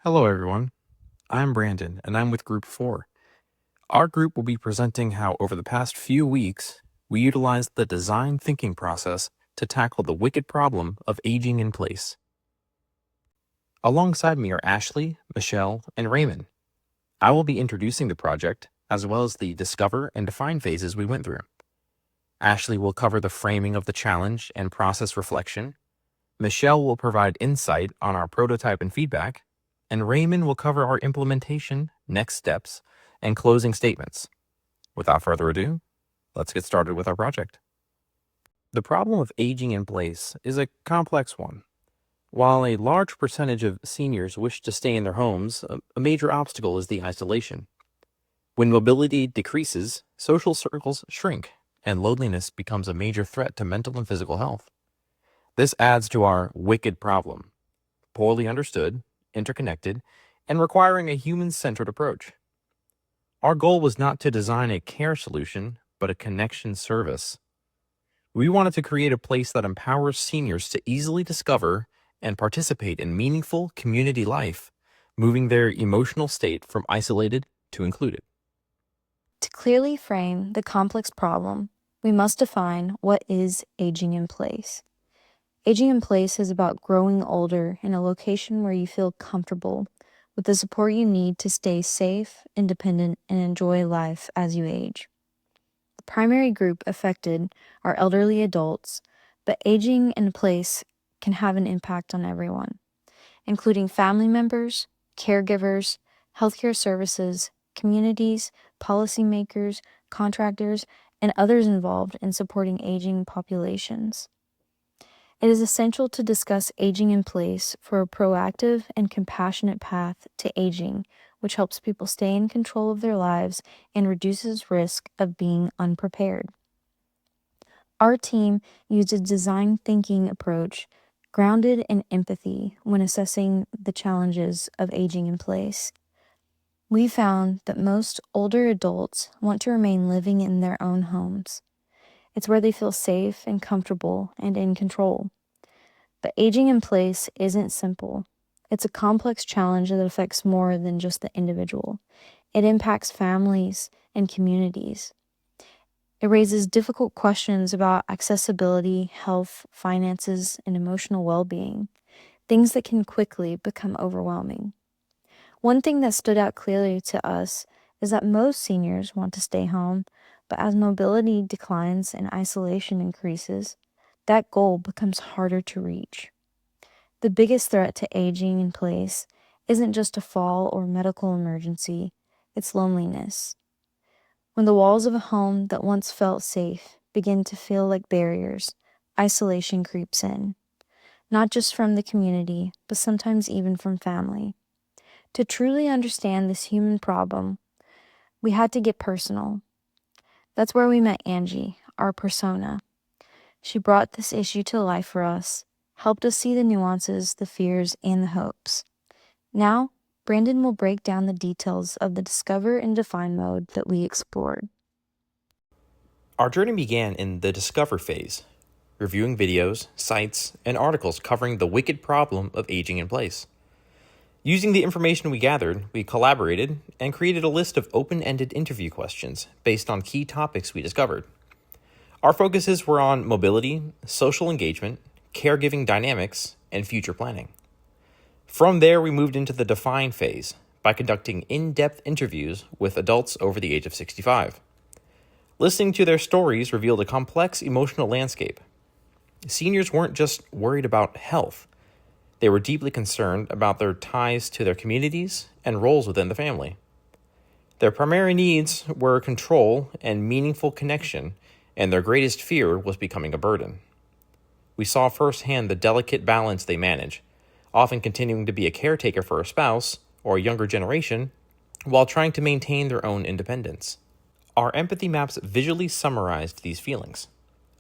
Hello, everyone. I'm Brandon, and I'm with Group 4. Our group will be presenting how, over the past few weeks, we utilized the design thinking process to tackle the wicked problem of aging in place. Alongside me are Ashley, Michelle, and Raymond. I will be introducing the project, as well as the discover and define phases we went through. Ashley will cover the framing of the challenge and process reflection. Michelle will provide insight on our prototype and feedback, and Raymond will cover our implementation, next steps, and closing statements. Without further ado, let's get started with our project. The problem of aging in place is a complex one. While a large percentage of seniors wish to stay in their homes, a major obstacle is the isolation. When mobility decreases, social circles shrink, and loneliness becomes a major threat to mental and physical health. This adds to our wicked problem, poorly understood, interconnected, and requiring a human-centered approach. Our goal was not to design a care solution, but a connection service. We wanted to create a place that empowers seniors to easily discover and participate in meaningful community life, moving their emotional state from isolated to included. To clearly frame the complex problem, we must define what is aging in place. Aging in place is about growing older in a location where you feel comfortable with the support you need to stay safe, independent, and enjoy life as you age. The primary group affected are elderly adults, but aging in place can have an impact on everyone, including family members, caregivers, healthcare services, communities, policymakers, contractors, and others involved in supporting aging populations. It is essential to discuss aging in place for a proactive and compassionate path to aging, which helps people stay in control of their lives and reduces risk of being unprepared. Our team used a design thinking approach grounded in empathy when assessing the challenges of aging in place. We found that most older adults want to remain living in their own homes. It's where they feel safe and comfortable and in control. But aging in place isn't simple. It's a complex challenge that affects more than just the individual. It impacts families and communities. It raises difficult questions about accessibility, health, finances, and emotional well-being, things that can quickly become overwhelming. One thing that stood out clearly to us is that most seniors want to stay home, but as mobility declines and isolation increases, that goal becomes harder to reach. The biggest threat to aging in place isn't just a fall or medical emergency, it's loneliness. When the walls of a home that once felt safe begin to feel like barriers, isolation creeps in, not just from the community, but sometimes even from family. To truly understand this human problem, we had to get personal. That's where we met Angie, our persona. She brought this issue to life for us, helped us see the nuances, the fears, and the hopes. Now, Brandon will break down the details of the discover and define mode that we explored. Our journey began in the discover phase, reviewing videos, sites, and articles covering the wicked problem of aging in place. Using the information we gathered, we collaborated and created a list of open-ended interview questions based on key topics we discovered. Our focuses were on mobility, social engagement, caregiving dynamics, and future planning. From there, we moved into the define phase by conducting in-depth interviews with adults over the age of 65. Listening to their stories revealed a complex emotional landscape. Seniors weren't just worried about health. They were deeply concerned about their ties to their communities and roles within the family. Their primary needs were control and meaningful connection, and their greatest fear was becoming a burden. We saw firsthand the delicate balance they manage, often continuing to be a caretaker for a spouse or a younger generation, while trying to maintain their own independence. Our empathy maps visually summarized these feelings,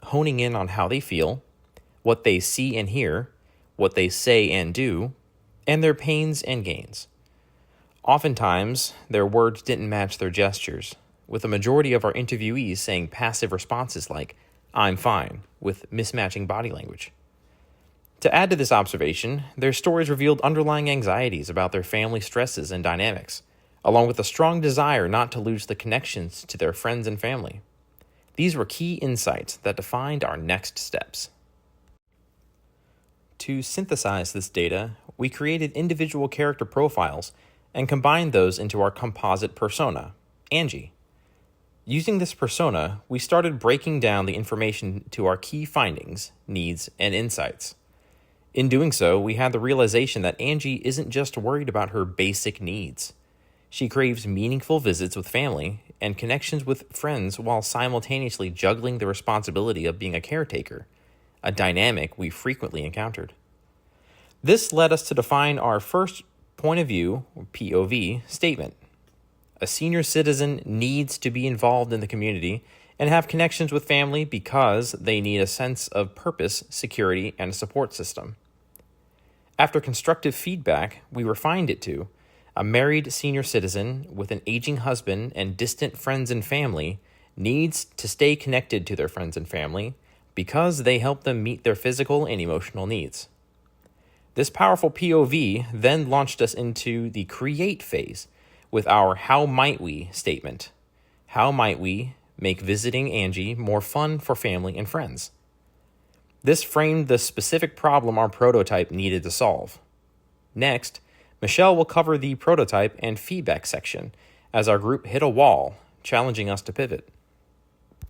honing in on how they feel, what they see and hear, what they say and do, and their pains and gains. Oftentimes, their words didn't match their gestures, with a majority of our interviewees saying passive responses like, "I'm fine," with mismatching body language. To add to this observation, their stories revealed underlying anxieties about their family stresses and dynamics, along with a strong desire not to lose the connections to their friends and family. These were key insights that defined our next steps. To synthesize this data, we created individual character profiles and combined those into our composite persona, Angie. Using this persona, we started breaking down the information to our key findings, needs, and insights. In doing so, we had the realization that Angie isn't just worried about her basic needs. She craves meaningful visits with family and connections with friends while simultaneously juggling the responsibility of being a caretaker, a dynamic we frequently encountered. This led us to define our first point of view, or POV, statement. A senior citizen needs to be involved in the community and have connections with family because they need a sense of purpose, security, and a support system. After constructive feedback, we refined it to a married senior citizen with an aging husband and distant friends and family needs to stay connected to their friends and family because they help them meet their physical and emotional needs. This powerful POV then launched us into the create phase with our how might we statement. How might we make visiting Angie more fun for family and friends? This framed the specific problem our prototype needed to solve. Next, Michelle will cover the prototype and feedback section as our group hit a wall, challenging us to pivot.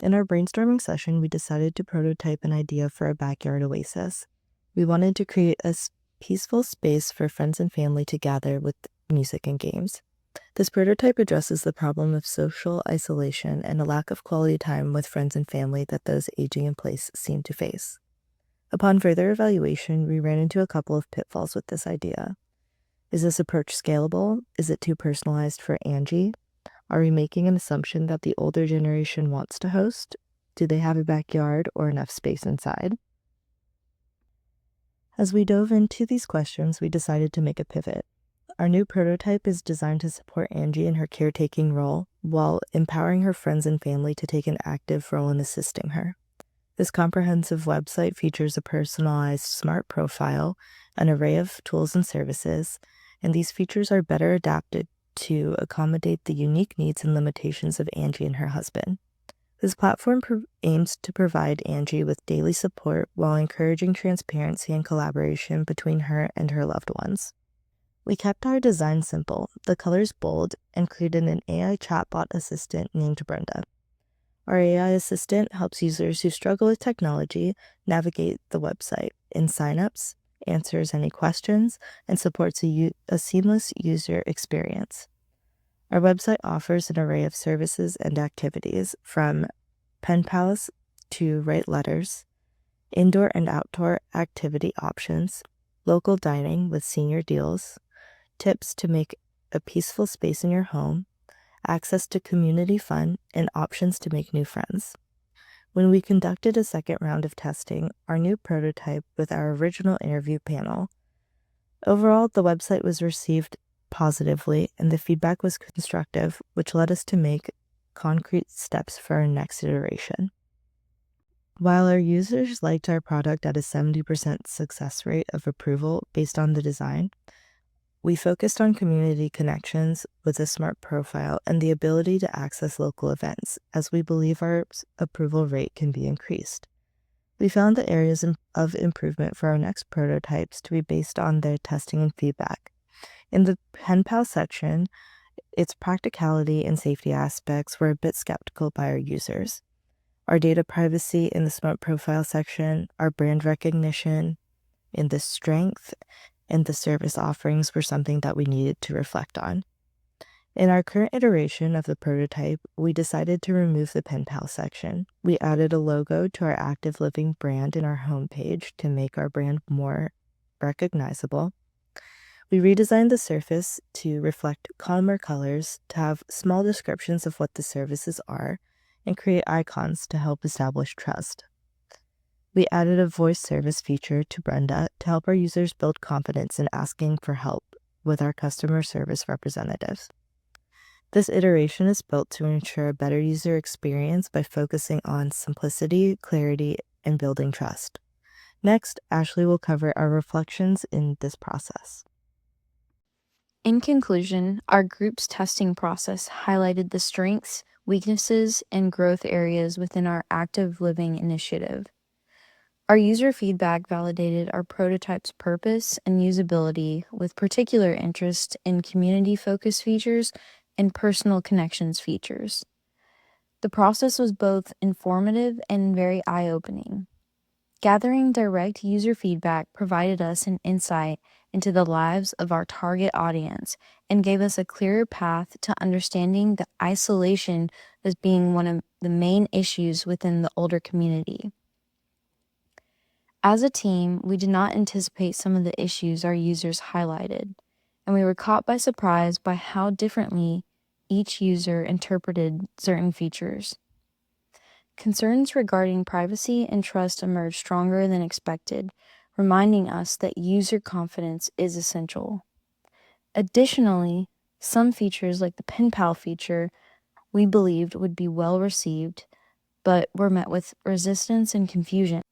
In our brainstorming session, we decided to prototype an idea for a backyard oasis. We wanted to create a peaceful space for friends and family to gather with music and games. This prototype addresses the problem of social isolation and a lack of quality time with friends and family that those aging in place seem to face. Upon further evaluation, we ran into a couple of pitfalls with this idea. Is this approach scalable? Is it too personalized for Angie? Are we making an assumption that the older generation wants to host? Do they have a backyard or enough space inside? As we dove into these questions, we decided to make a pivot. Our new prototype is designed to support Angie in her caretaking role while empowering her friends and family to take an active role in assisting her. This comprehensive website features a personalized smart profile, an array of tools and services, and these features are better adapted to accommodate the unique needs and limitations of Angie and her husband. This platform aims to provide Angie with daily support while encouraging transparency and collaboration between her and her loved ones. We kept our design simple, the colors bold, and created an AI chatbot assistant named Brenda. Our AI assistant helps users who struggle with technology navigate the website in signups, answers any questions, and supports a seamless user experience. Our website offers an array of services and activities, from pen pals to write letters, indoor and outdoor activity options, local dining with senior deals, tips to make a peaceful space in your home, access to community fun, and options to make new friends. When we conducted a second round of testing our new prototype with our original interview panel, overall the website was received positively and the feedback was constructive, which led us to make concrete steps for our next iteration. While our users liked our product at a 70% success rate of approval based on the design, we focused on community connections with a smart profile and the ability to access local events, as we believe our approval rate can be increased. We found the areas of improvement for our next prototypes to be based on their testing and feedback. In the pen pal section, its practicality and safety aspects were a bit skeptical by our users. Our data privacy in the smart profile section, our brand recognition in the strength, and the service offerings were something that we needed to reflect on. In our current iteration of the prototype, we decided to remove the pen pal section. We added a logo to our Active Living brand in our homepage to make our brand more recognizable. We redesigned the surface to reflect calmer colors, to have small descriptions of what the services are, and create icons to help establish trust. We added a voice service feature to Brenda to help our users build confidence in asking for help with our customer service representatives. This iteration is built to ensure a better user experience by focusing on simplicity, clarity, and building trust. Next, Ashley will cover our reflections in this process. In conclusion, our group's testing process highlighted the strengths, weaknesses, and growth areas within our active living initiative. Our user feedback validated our prototype's purpose and usability with particular interest in community-focused features and personal connections features. The process was both informative and very eye-opening. Gathering direct user feedback provided us an insight into the lives of our target audience and gave us a clearer path to understanding that isolation as being one of the main issues within the older community. As a team, we did not anticipate some of the issues our users highlighted, and we were caught by surprise by how differently each user interpreted certain features. Concerns regarding privacy and trust emerged stronger than expected, reminding us that user confidence is essential. Additionally, some features like the pen pal feature we believed would be well received, but were met with resistance and confusion.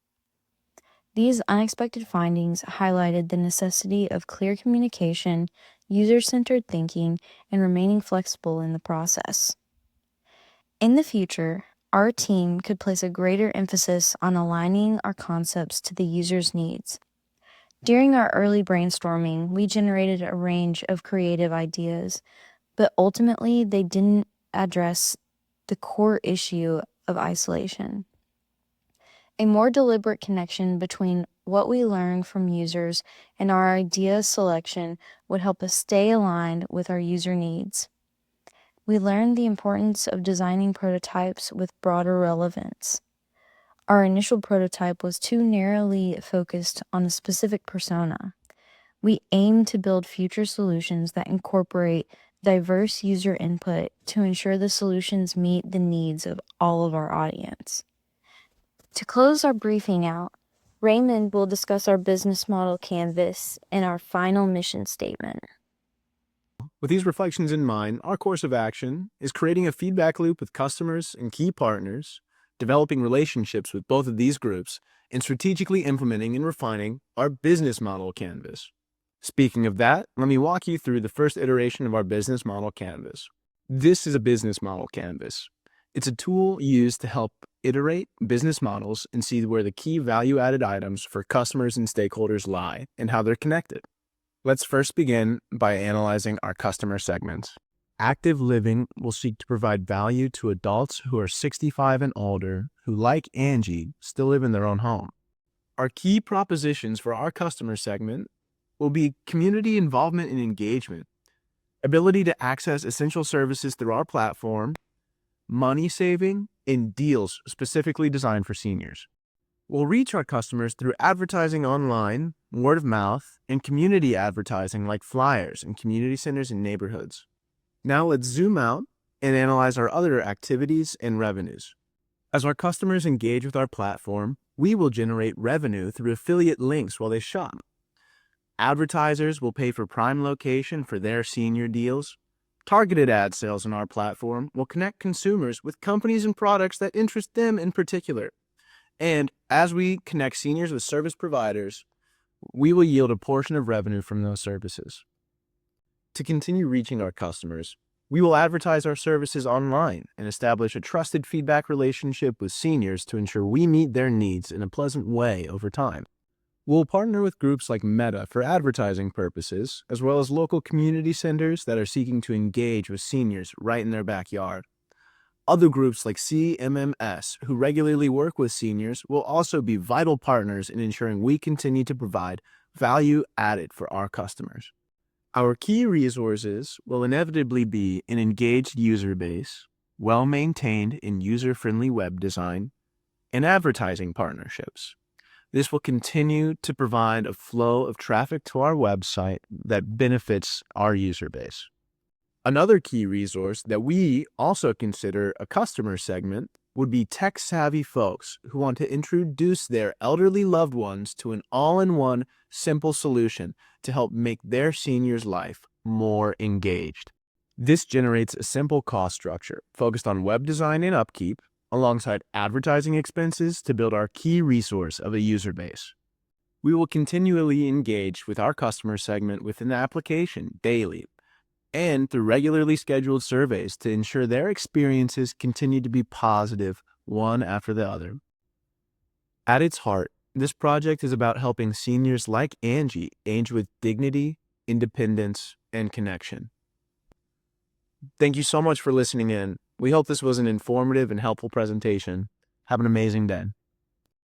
These unexpected findings highlighted the necessity of clear communication, user-centered thinking, and remaining flexible in the process. In the future, our team could place a greater emphasis on aligning our concepts to the user's needs. During our early brainstorming, we generated a range of creative ideas, but ultimately they didn't address the core issue of isolation. A more deliberate connection between what we learn from users and our idea selection would help us stay aligned with our user needs. We learned the importance of designing prototypes with broader relevance. Our initial prototype was too narrowly focused on a specific persona. We aim to build future solutions that incorporate diverse user input to ensure the solutions meet the needs of all of our audience. To close our briefing out, Raymond will discuss our business model canvas and our final mission statement. With these reflections in mind, our course of action is creating a feedback loop with customers and key partners, developing relationships with both of these groups, and strategically implementing and refining our business model canvas. Speaking of that, let me walk you through the first iteration of our business model canvas. This is a business model canvas. It's a tool used to help iterate business models and see where the key value-added items for customers and stakeholders lie and how they're connected. Let's first begin by analyzing our customer segments. Active Living will seek to provide value to adults who are 65 and older who, like Angie, still live in their own home. Our key propositions for our customer segment will be community involvement and engagement, ability to access essential services through our platform, money saving, and deals specifically designed for seniors. We'll reach our customers through advertising online, word of mouth, and community advertising like flyers in community centers and neighborhoods. Now let's zoom out and analyze our other activities and revenues. As our customers engage with our platform, we will generate revenue through affiliate links while they shop. Advertisers will pay for prime location for their senior deals. Targeted ad sales on our platform will connect consumers with companies and products that interest them in particular. And as we connect seniors with service providers, we will yield a portion of revenue from those services. To continue reaching our customers, we will advertise our services online and establish a trusted feedback relationship with seniors to ensure we meet their needs in a pleasant way over time. We'll partner with groups like Meta for advertising purposes, as well as local community centers that are seeking to engage with seniors right in their backyard. Other groups like CMMS, who regularly work with seniors, will also be vital partners in ensuring we continue to provide value added for our customers. Our key resources will inevitably be an engaged user base, well-maintained and user-friendly web design, and advertising partnerships. This will continue to provide a flow of traffic to our website that benefits our user base. Another key resource that we also consider a customer segment would be tech-savvy folks who want to introduce their elderly loved ones to an all-in-one simple solution to help make their senior's life more engaged. This generates a simple cost structure focused on web design and upkeep, alongside advertising expenses to build our key resource of a user base. We will continually engage with our customer segment within the application daily and through regularly scheduled surveys to ensure their experiences continue to be positive one after the other. At its heart, this project is about helping seniors like Angie age with dignity, independence, and connection. Thank you so much for listening in. We hope this was an informative and helpful presentation. Have an amazing day.